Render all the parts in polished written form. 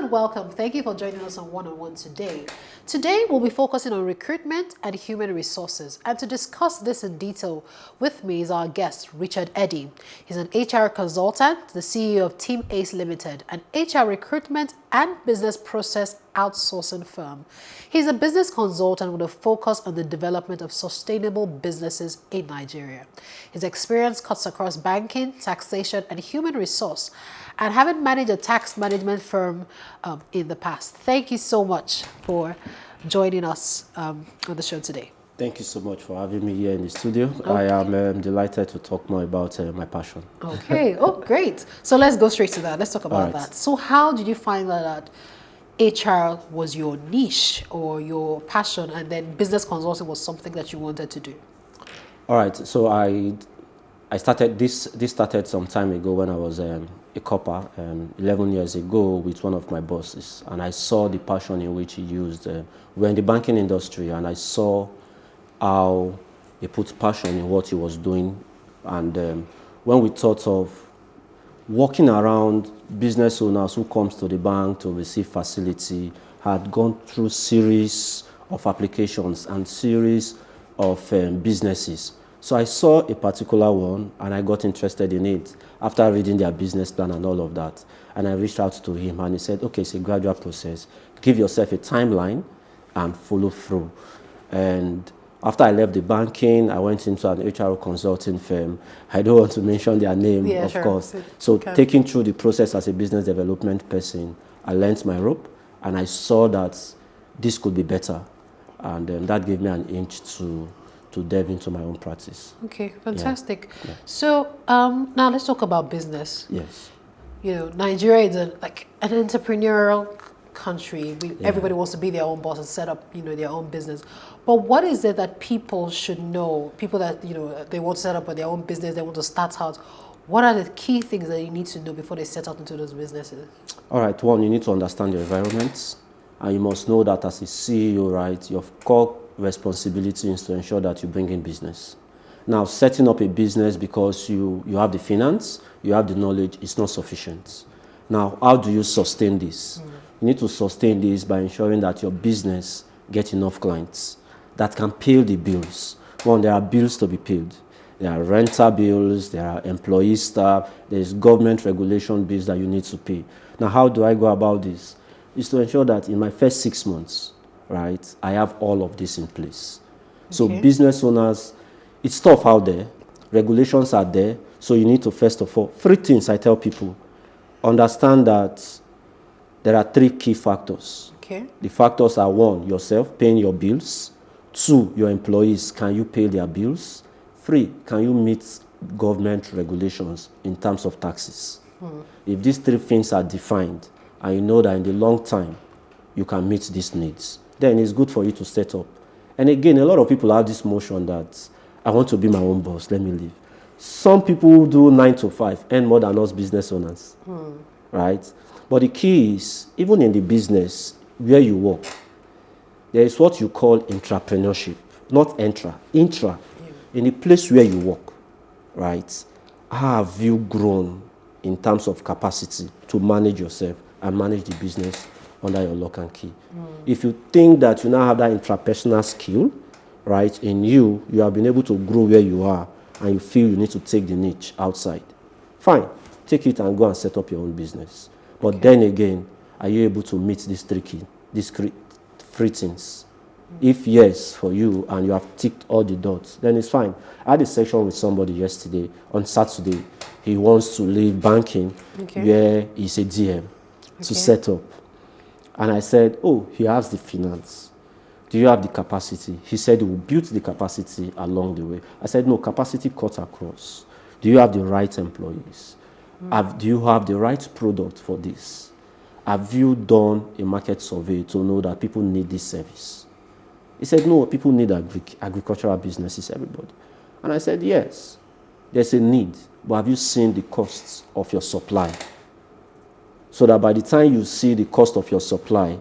and welcome. Thank you for joining us on One-on-One today. Today, we'll be focusing on recruitment and human resources. And to discuss this in detail with me is our guest, Richard Eddy. He's an HR consultant, the CEO of TeamAce Limited, an HR recruitment and business process outsourcing firm. He's a business consultant with a focus on the development of sustainable businesses in Nigeria. His experience cuts across banking, taxation, and human resource, and having managed a tax management firm in the past. Thank you so much for joining us on the show today. Thank you so much for having me here in the studio. Okay. I am delighted to talk more about my passion. Okay. Oh, great. So let's go straight to that. Let's talk about that. So how did you find that HR was your niche or your passion, and then business consulting was something that you wanted to do? All right. So I started this started some time ago when I was a copper 11 years ago with one of my bosses, and I saw the passion in which he used. We're in the banking industry, and I saw how he put passion in what he was doing. And when we thought of walking around business owners who comes to the bank to receive facility, had gone through series of applications and series of businesses. So I saw a particular one and I got interested in it after reading their business plan and all of that. And I reached out to him and he said, okay, it's a gradual process. Give yourself a timeline and follow through. And after I left the banking, I went into an HR consulting firm. I don't want to mention their name, of course. So taking through the process as a business development person, I learned my rope and I saw that this could be better. And that gave me an inch to delve into my own practice. Okay, fantastic. Yeah. So now let's talk about business. Yes. You know, Nigeria is an entrepreneurial country. Everybody wants to be their own boss and set up, their own business. But what is it that people should know? People that, they want to set up their own business, they want to start out. What are the key things that you need to know before they set out into those businesses? All right, one, you need to understand your environment. And you must know that as a CEO, right, your core responsibility is to ensure that you bring in business. Now, setting up a business because you have the finance, you have the knowledge, is not sufficient. Now, how do you sustain this? You need to sustain this by ensuring that your business gets enough clients that can pay the bills. One, there are bills to be paid. There are rental bills, there are employee staff, there is government regulation bills that you need to pay. Now, how do I go about this? It's to ensure that in my first 6 months, right, I have all of this in place. Okay. So business owners, it's tough out there. Regulations are there. So you need to, first of all, 3 things I tell people. Understand that there are 3 key factors. Okay. The factors are 1, yourself, paying your bills. 2, your employees, can you pay their bills? 3, can you meet government regulations in terms of taxes? If these 3 things are defined, and you know that in the long time, you can meet these needs, then it's good for you to set up. And again, a lot of people have this motion that I want to be my own boss, let me leave. Some people do 9 to 5, earn more than us business owners, right? But the key is, even in the business where you work, there is what you call entrepreneurship, not intra. In the place where you work, right? How have you grown in terms of capacity to manage yourself and manage the business under your lock and key? If you think that you now have that intrapersonal skill, right, in you have been able to grow where you are and you feel you need to take the niche outside, fine, take it and go and set up your own business. But then again, are you able to meet these 3 things? If yes, for you, and you have ticked all the dots, then it's fine. I had a session with somebody yesterday, on Saturday. He wants to leave banking where he's a DM to set up. And I said, oh, he has the finance. Do you have the capacity? He said he will build the capacity along the way. I said, no, capacity cuts across. Do you have the right employees? Do you have the right product for this? Have you done a market survey to know that people need this service? He said, no, people need agricultural businesses, everybody. And I said, yes, there's a need, but have you seen the costs of your supply? So that by the time you see the cost of your supply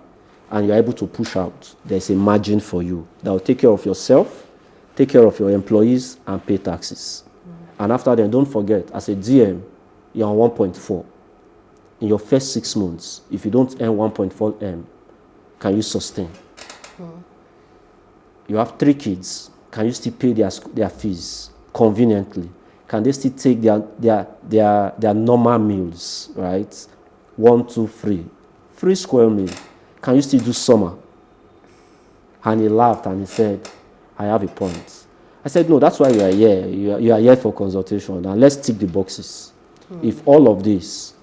and you're able to push out, there's a margin for you that will take care of yourself, take care of your employees, and pay taxes. And after then, don't forget, as a DM, you're on 1.4. in your first 6 months, if you don't earn 1.4 M, can you sustain? You have 3 kids, can you still pay their fees conveniently? Can they still take their normal meals, right? 1, 2, 3. Free square meal. Can you still do summer? And he laughed and he said, I have a point. I said, no, that's why you are here. You are here for consultation. And let's tick the boxes. If all of this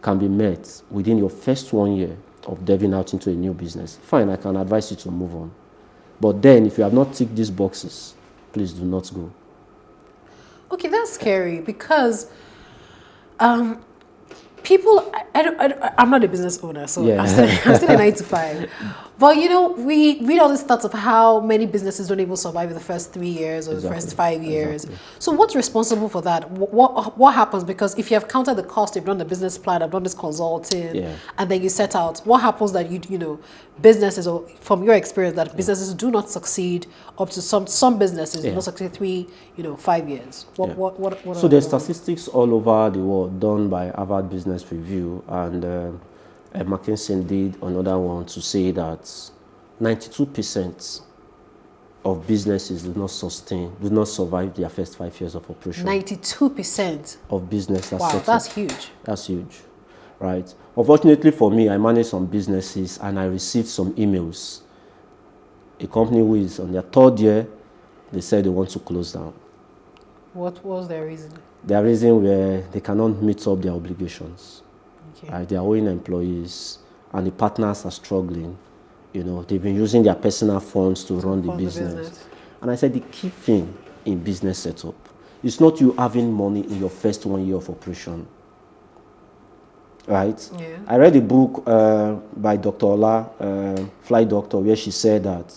can be met within your first 1 year of delving out into a new business, fine, I can advise you to move on. But then, if you have not ticked these boxes, please do not go. Okay, that's scary because people, I'm not a business owner, so Yeah. I'm still a 9 to 5. But you know, we read all these stats of how many businesses don't even survive in the first 3 years or the first 5 years. Exactly. So what's responsible for that? What happens? Because if you have counted the cost, you've done the business plan, I've done this consulting, Yeah. and then you set out, what happens that you know, businesses, or from your experience, that businesses do not succeed up to some businesses do not succeed 3, 5 years. What So there's statistics all over the world done by Harvard Business Review, and McKinsey did another one to say that 92% of businesses do not survive their first 5 years of operation. 92% of business that's wow, set that's up. huge. That's huge, right? Unfortunately for me, I manage some businesses and I received some emails. A company who is on their 3rd year, they said they want to close down. What was their reason? Their reason where they cannot meet up their obligations. Okay. Right? They are owing employees and the partners are struggling. You know, they've been using their personal funds to run the Fund the business. business. And I said the key thing in business setup is not you having money in your first 1 year of operation. Right? Yeah. I read a book by Dr. Ola, Fly Doctor, where she said that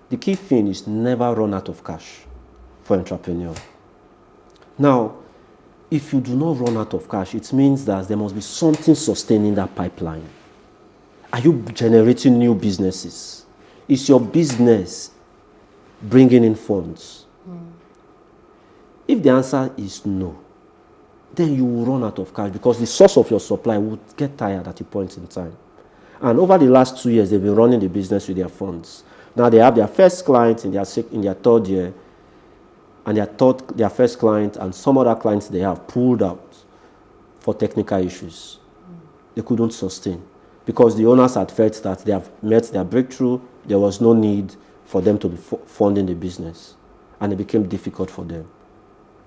the key thing is never run out of cash for entrepreneur. Now, if you do not run out of cash, it means that there must be something sustaining that pipeline. Are you generating new businesses? Is your business bringing in funds? If the answer is no, then you will run out of cash because the source of your supply will get tired at a point in time. And over the last 2 years, they've been running the business with their funds. Now they have their first client in their 3rd year, and their first client and some other clients they have pulled out for technical issues. They couldn't sustain because the owners had felt that they have met their breakthrough. There was no need for them to be funding the business, and it became difficult for them.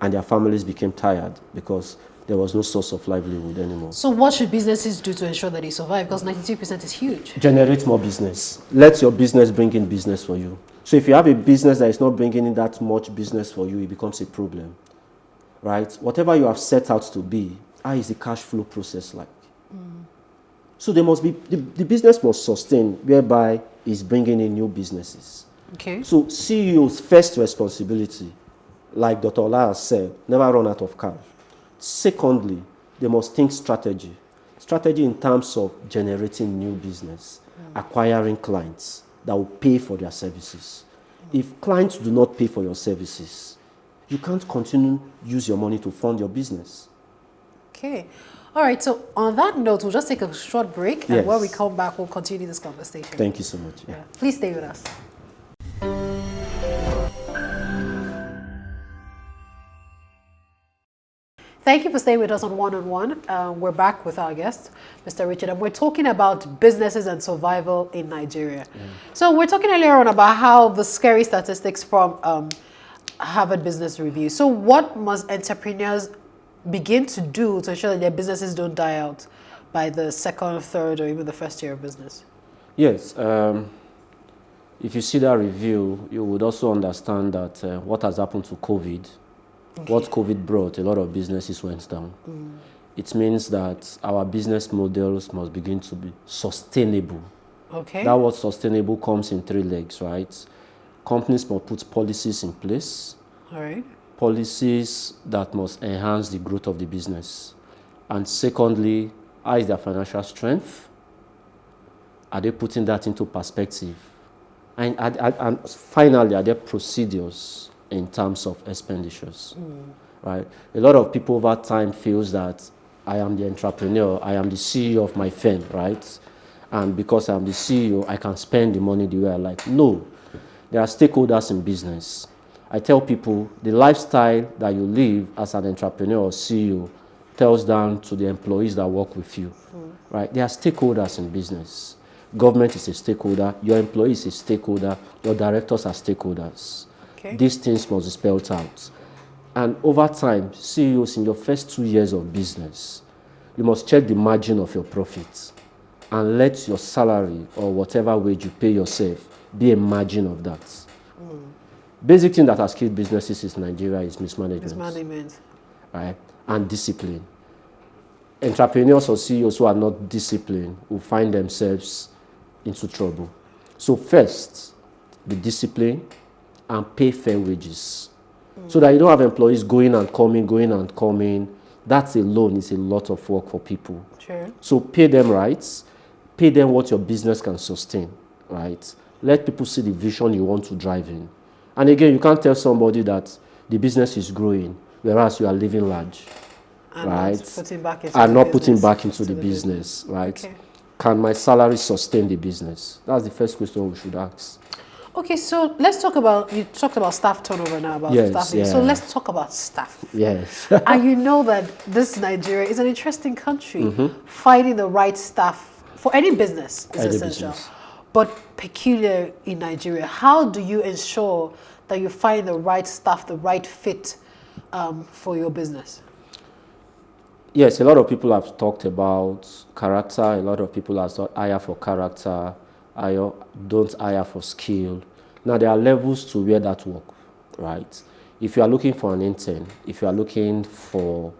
And their families became tired because there was no source of livelihood anymore. So what should businesses do to ensure that they survive? Because 92% is huge. Generate more business. Let your business bring in business for you. So if you have a business that is not bringing in that much business for you, it becomes a problem, right? Whatever you have set out to be, how is the cash flow process like? So there must be, the business must sustain, whereby it's bringing in new businesses. Okay. So CEO's first responsibility, like Dr. Ola has said, never run out of cash. Secondly, they must think strategy. Strategy in terms of generating new business, acquiring clients that will pay for their services. If clients do not pay for your services, you can't continue use your money to fund your business. Okay. All right. So on that note, we'll just take a short break, and Yes. when we come back, we'll continue this conversation. Thank you so much. Yeah. Yeah. Please stay with us. Thank you for staying with us on One. We're back with our guest, Mr. Richard, and we're talking about businesses and survival in Nigeria. So we're talking earlier on about how the scary statistics from Harvard Business Review. So what must entrepreneurs begin to do to ensure that their businesses don't die out by the 2nd, 3rd, or even the 1st year of business? Yes. If you see that review, you would also understand that what has happened to COVID. What COVID brought, a lot of businesses went down. It means that our business models must begin to be sustainable. Okay. That word sustainable comes in 3 legs, right? Companies must put policies in place. All right. Policies that must enhance the growth of the business. And secondly, how is their financial strength? Are they putting that into perspective? And finally, are there procedures in terms of expenditures, right? A lot of people over time feels that I am the entrepreneur, I am the CEO of my firm, right? And because I'm the CEO, I can spend the money the way I like. No, there are stakeholders in business. I tell people the lifestyle that you live as an entrepreneur or CEO tells down to the employees that work with you, right? There are stakeholders in business. Government is a stakeholder, your employees is a stakeholder, your directors are stakeholders. Okay. These things must be spelled out. And over time, CEOs, in your first 2 years of business, you must check the margin of your profits and let your salary or whatever wage you pay yourself be a margin of that. Basic thing that has killed businesses in Nigeria is mismanagement. Mismanagement. Right? And discipline. Entrepreneurs or CEOs who are not disciplined will find themselves into trouble. So first, be disciplined and pay fair wages. So that you don't have employees going and coming. That alone is a lot of work for people. Sure. So pay them right, pay them what your business can sustain, right? Let people see the vision you want to drive in. And again, you can't tell somebody that the business is growing, whereas you are living large, And right? not putting back into And the not business, putting back into the business, right? Okay. Can my salary sustain the business? That's the first question we should ask. Okay, so let's talk about, you talked about staff turnover now, about Yes, staffing. yeah. So let's talk about staff. Yes. And you know that this Nigeria is an interesting country. Finding the right staff for any business is Any essential. business. But peculiar in Nigeria, how do you ensure that you find the right staff, the right fit for your business? Yes, a lot of people have talked about character. A lot of people have thought hire for character, don't hire for skill. Now, there are levels to where that work, right? If you are looking for an intern, if you are looking for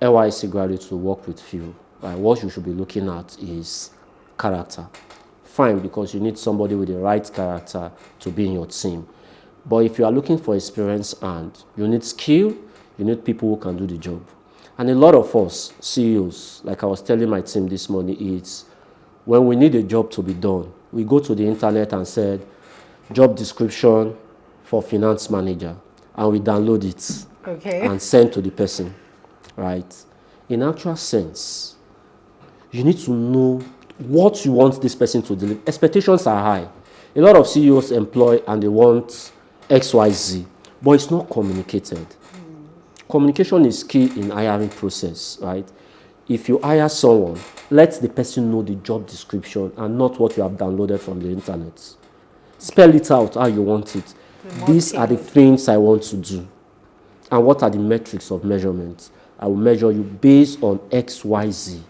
NYSC graduate to work with you, right, what you should be looking at is character. Fine, because you need somebody with the right character to be in your team. But if you are looking for experience and you need skill, you need people who can do the job. And a lot of us, CEOs, like I was telling my team this morning, is when we need a job to be done, we go to the internet and said, job description for finance manager, and we download it and send to the person, right? In actual sense, you need to know what you want this person to deliver. Expectations are high. A lot of CEOs employ and they want XYZ, but it's not communicated. Communication is key in hiring process, right? If you hire someone, let the person know the job description and not what you have downloaded from the internet. Spell it out how you want it. These are the things I want to do. And what are the metrics of measurement? I will measure you based on XYZ.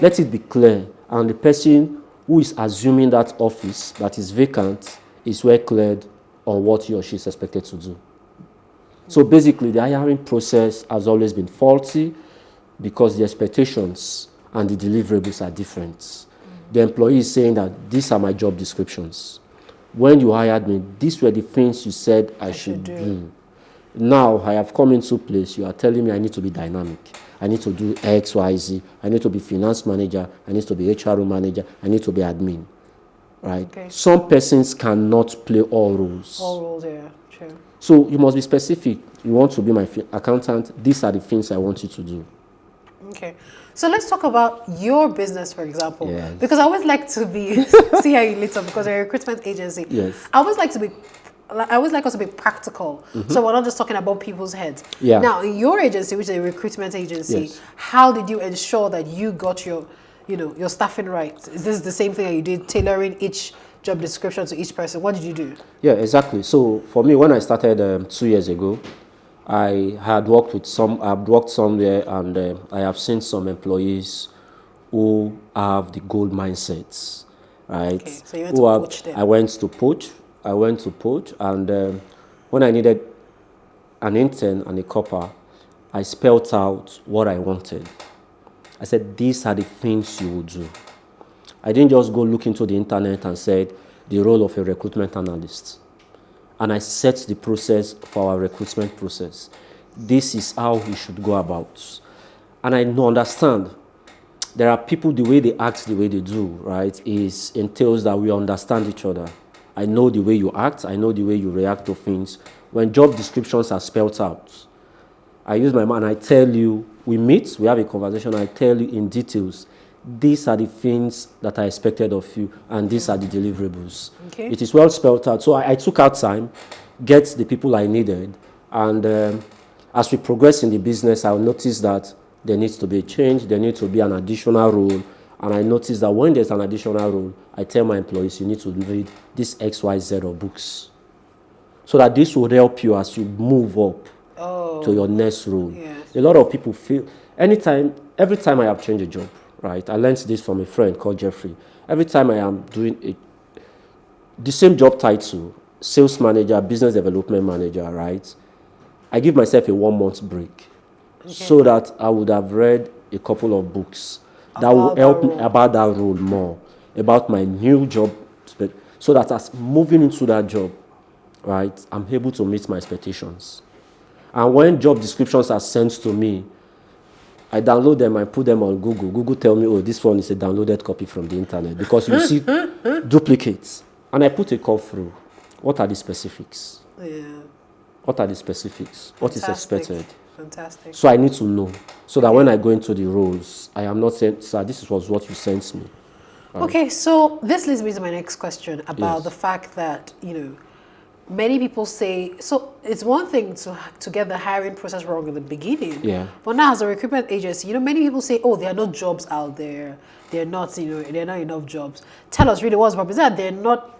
Let it be clear. And the person who is assuming that office that is vacant is well cleared on what he or she is expected to do. So basically, the hiring process has always been faulty because the expectations and the deliverables are different. The employee is saying that these are my job descriptions. When you hired me, these were the things you said I should do. Now I have come into place. You are telling me I need to be dynamic. I need to do X, Y, Z. I need to be finance manager. I need to be HR manager. I need to be admin. Right? Okay. Some persons cannot play all roles. All roles, yeah, true. So you must be specific. You want to be my accountant. These are the things I want you to do. Okay. So let's talk about your business, for example. Yes. Because I always like to be, see how you lit up, because you're a recruitment agency. Yes. I always like us to be practical. So we're not just talking about people's heads. Yeah. Now, in your agency, which is a recruitment agency, Yes. how did you ensure that you got your staffing right? Is this the same thing that you did, tailoring each job description to each person? What did you do? Yeah, exactly. So for me, when I started 2 years ago, I've worked somewhere, and I have seen some employees who have the gold mindsets, right? Okay, so you went to poach them. I went to poach, and when I needed an intern and a copper, I spelled out what I wanted. I said, these are the things you will do. I didn't just go look into the internet and said the role of a recruitment analyst. And I set the process for our recruitment process. This is how we should go about. And I understand there are people, the way they act, the way they do, right, entails that we understand each other. I know the way you act. I know the way you react to things. When job descriptions are spelled out, I use my mind and I tell you we meet, we have a conversation, I tell you in details, these are the things that I expected of you, and these are the deliverables. Okay. It is well spelled out. So I took out time, get the people I needed, and as we progress in the business, I noticed that there needs to be a change, there needs to be an additional role, and I noticed that when there's an additional role, I tell my employees, you need to read this XYZ of books, so that this will help you as you move up to your next role. Yes. A lot of people feel, every time I have changed a job, right? I learned this from a friend called Jeffrey. Every time I am doing the same job title, sales manager, business development manager, right? I give myself a 1 month break, so that I would have read a couple of books that will help me about that role more, about my new job, so that as moving into that job, right, I'm able to meet my expectations. And when job descriptions are sent to me, I download them, I put them on Google. Google tell me, oh, this one is a downloaded copy from the internet, because you see duplicates. And I put a call through. What are the specifics? Yeah. What are the specifics? What is expected? Fantastic. So I need to know, so that when I go into the roles, I am not saying, sir, this was what you sent me. Okay, so this leads me to my next question about Yes. the fact that, many people say, so it's one thing to get the hiring process wrong in the beginning. Yeah. But now as a recruitment agency, many people say, oh, there are no jobs out there. They're not, there are not enough jobs. Tell us really what's the problem.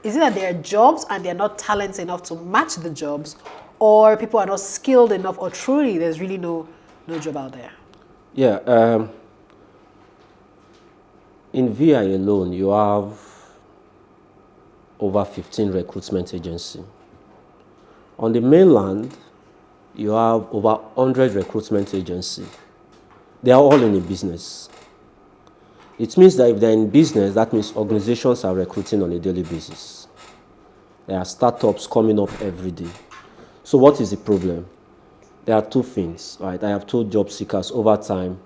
Is it that there are jobs and they're not talents enough to match the jobs, or people are not skilled enough, or truly there's really no job out there? Yeah. In VI alone, you have over 15 recruitment agencies. On the mainland, you have over 100 recruitment agencies. They are all in a business. It means that if they're in business, that means organizations are recruiting on a daily basis. There are startups coming up every day. So what is the problem? There are two things, right? I have told job seekers over time,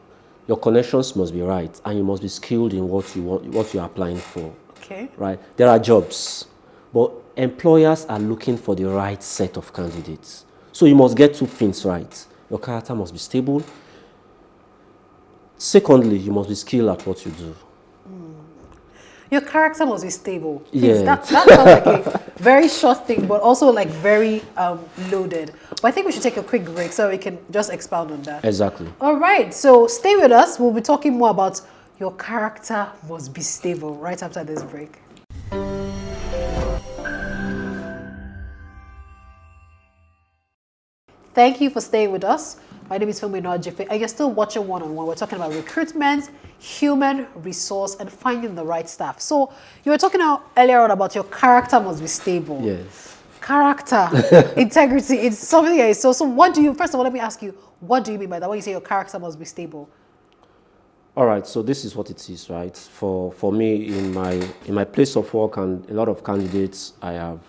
your connections must be right, and you must be skilled in what you want, what you're applying for. Okay. Right? There are jobs, but employers are looking for the right set of candidates. So you must get two things right. Your character must be stable. Secondly, you must be skilled at what you do. Your character must be stable. Please, Yeah. that sounds like a very short thing, but also like very loaded. But I think we should take a quick break so we can just expound on that. Exactly. All right, so stay with us. We'll be talking more about your character must be stable right after this break. Thank you for staying with us. My name is Funmi, Unuajefe, and you're still watching One on One. We're talking about recruitment, human resource, and finding the right staff. So you were talking earlier on about your character must be stable. Yes. Character, integrity, it's something else. So what do you, first of all, let me ask you, what do you mean by that when you say your character must be stable? All right, so this is what it is, right? For me, in my place of work, and a lot of candidates I have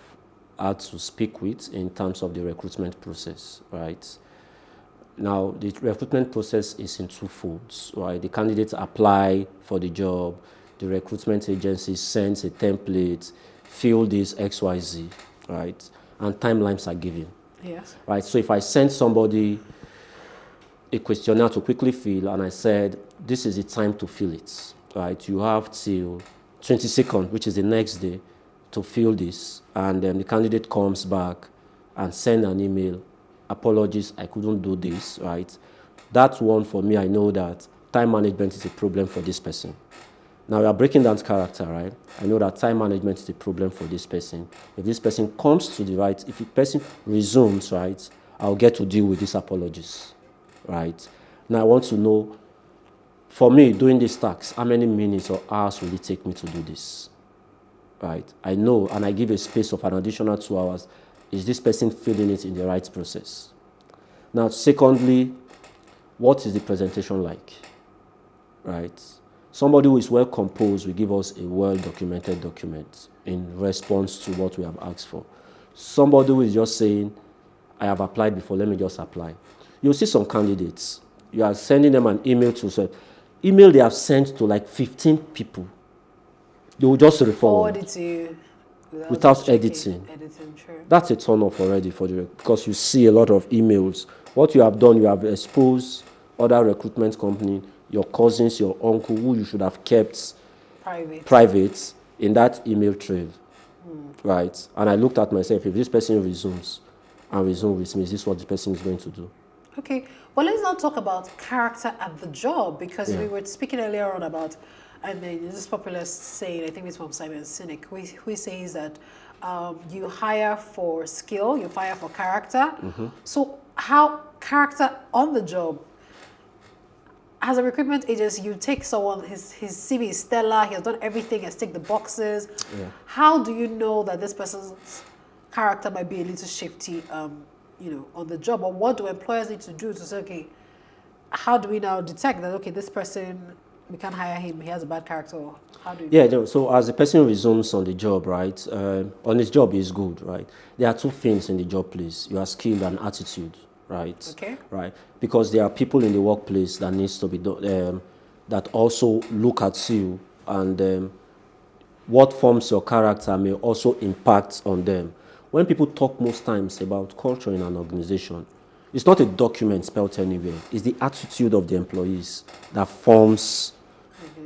had to speak with in terms of the recruitment process, right? Now, the recruitment process is in two folds, right? The candidates apply for the job, the recruitment agency sends a template, fill this XYZ, right? And timelines are given. Yes. Right, so if I send somebody a questionnaire to quickly fill, and I said, this is the time to fill it, right? You have till 22nd, which is the next day, to fill this, and then the candidate comes back and send an email, apologies, I couldn't do this, right? That one, for me, I know that time management is a problem for this person. Now we are breaking down character, right? I know that time management is a problem for this person. If this person comes to the right, if the person resumes, right, I'll get to deal with these apologies, right? Now I want to know, for me, doing this task, how many minutes or hours will it take me to do this, right? I know, and I give a space of an additional 2 hours. Is this person feeling it in the right process? Now, secondly, what is the presentation like, right? Somebody who is well composed will give us a well-documented document in response to what we have asked for. Somebody who is just saying, I have applied before, let me just apply. You'll see some candidates, you are sending them an email to say, email they have sent to like 15 people. They will just reforward. Forward it to you without just checking. editing. Sure. That's a turn off already for the, because you see a lot of emails. What you have done, you have exposed other recruitment company, your cousins, your uncle, who you should have kept private in that email trail, right? And I looked at myself, if this person resumes with me, is this what the person is going to do? Okay, well, let's now talk about character at the job, because we were speaking earlier on about, and then this popular saying, I think it's from Simon Sinek, who says that you hire for skill, you hire for character. So how character on the job, as a recruitment agency, you take someone, his CV is stellar, he has done everything, has ticked the boxes. How do you know that this person's character might be a little shifty, on the job? Or what do employers need to do to say, okay, how do we now detect that, okay, this person, we can't hire him, he has a bad character? Or how do you so as the person resumes on the job, right, on his job is good, right? There are two things in the job place. You are skilled and attitude, right? Okay. Right, because there are people in the workplace that needs to be done, that also look at you, and what forms your character may also impact on them. When people talk most times about culture in an organization, it's not a document spelled anywhere. It's the attitude of the employees that forms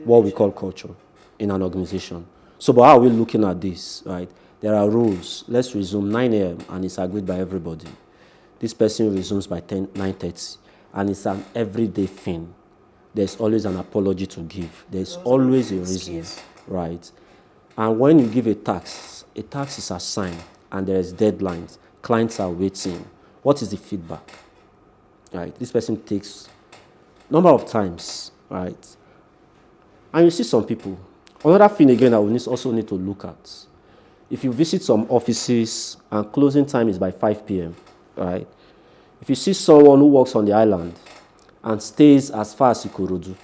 what we call culture in an organization. So, but how are we looking at this, right? There are rules. Let's resume 9 a.m. and it's agreed by everybody. This person resumes by 9:30, and it's an everyday thing. There's always an apology to give. There's always a reason, right? And when you give a task is assigned, and there is deadlines. Clients are waiting. What is the feedback? Right? This person takes number of times, right? And you see some people. Another thing again that we also need to look at. If you visit some offices and closing time is by 5 p.m., right? If you see someone who works on the island and stays as far as Ikorodu,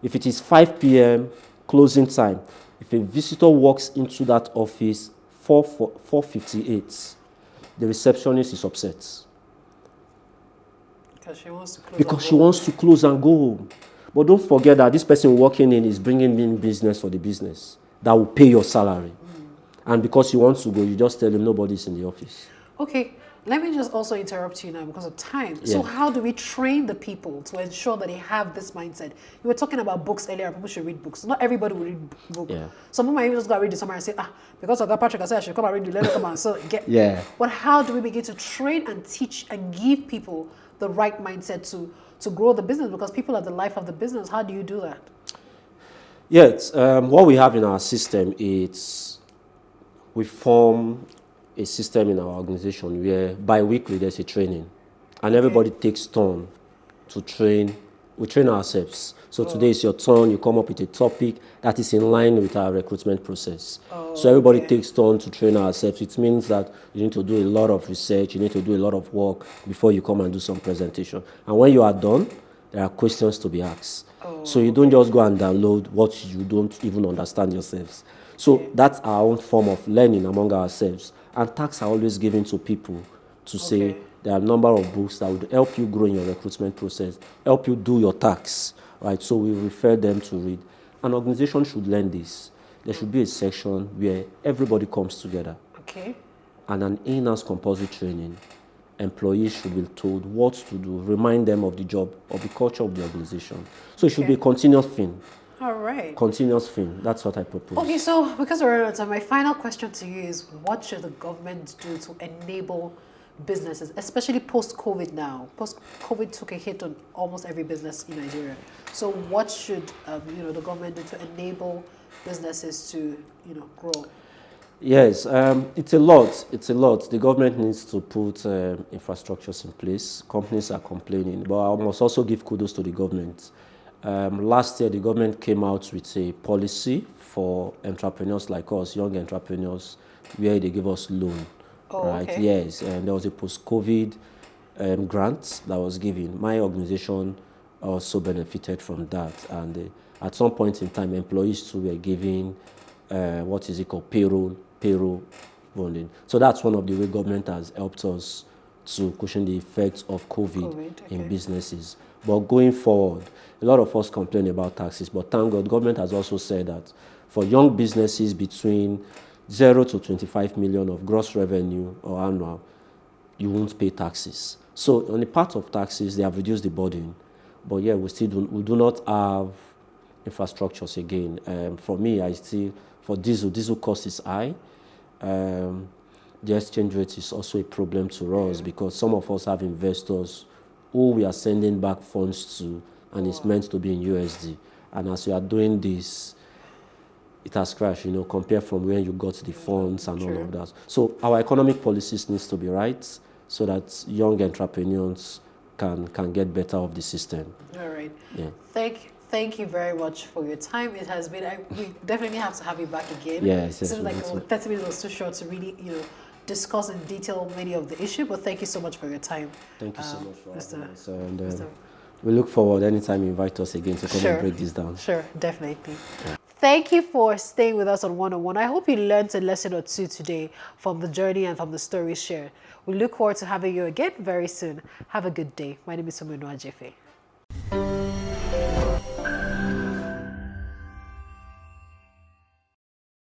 if it is 5 p.m. closing time, if a visitor walks into that office 4:58, the receptionist is upset. Because she wants to close and go home. But don't forget that this person walking in is bringing in business for the business that will pay your salary. And because you want to go, you just tell him nobody's in the office. Okay, let me just also interrupt you now because of time. So how do we train the people to ensure that they have this mindset? You were talking about books earlier. People should read books. Not everybody will read books. Someone might even just go read the summary and say, because of that Patrick, I said I should come and read the, let me come and so get. But how do we begin to train and teach and give people the right mindset to grow the business? Because people are the life of the business. How do you do that? What we have in our system is we form a system in our organization where bi-weekly there's a training, and everybody takes turn to train. We train ourselves. So today is your turn. You come up with a topic that is in line with our recruitment process. So everybody takes turn to train ourselves. It means that you need to do a lot of research. You need to do a lot of work before you come and do some presentation. And when you are done, there are questions to be asked. So you don't just go and download what you don't even understand yourselves. So that's our own form of learning among ourselves. And tasks are always given to people to say there are a number of books that would help you grow in your recruitment process, help you do your tasks, right? So we refer them to read. An organization should learn this. There should be a section where everybody comes together. And an in-house compulsory training. Employees should be told what to do, remind them of the job, of the culture of the organization. So it should be a continuous thing. All right. Continuous thing. That's what I propose. Okay, so because we're out of time, my final question to you is, what should the government do to enable businesses, especially post-COVID now? Post-COVID took a hit on almost every business in Nigeria. So what should the government do to enable businesses to grow? Yes, it's a lot. It's a lot. The government needs to put infrastructures in place. Companies are complaining, but I must also give kudos to the government. Last year, the government came out with a policy for entrepreneurs like us, young entrepreneurs, where they give us loan. Right? Yes, and there was a post-COVID grant that was given. My organization also benefited from that, and at some point in time, employees too were given payroll funding. So that's one of the way government has helped us to cushion the effects of COVID in businesses. But going forward, a lot of us complain about taxes, but thank God, government has also said that for young businesses between 0 to 25 million of gross revenue or annual, you won't pay taxes. So on the part of taxes, they have reduced the burden, but yeah, we do not have infrastructures again. For me, for diesel cost is high. The exchange rate is also a problem to us because some of us have investors who we are sending back funds to, and it's meant to be in USD. And as we are doing this, it has crashed, compared from when you got the funds and all of that. So our economic policies needs to be right so that young entrepreneurs can get better of the system. All right. Yeah. Thank you very much for your time. It has been, we definitely have to have you back again. Yes, it seems like 30 minutes was too short to really, discuss in detail many of the issue, but thank you so much for your time. Thank you so much for having us. And Mr. we look forward anytime you invite us again to come and break this down. Sure, definitely. Yeah. Thank you for staying with us on 101. I hope you learned a lesson or two today from the journey and from the stories shared. We look forward to having you again very soon. Have a good day. My name is Funmi Unuajefe.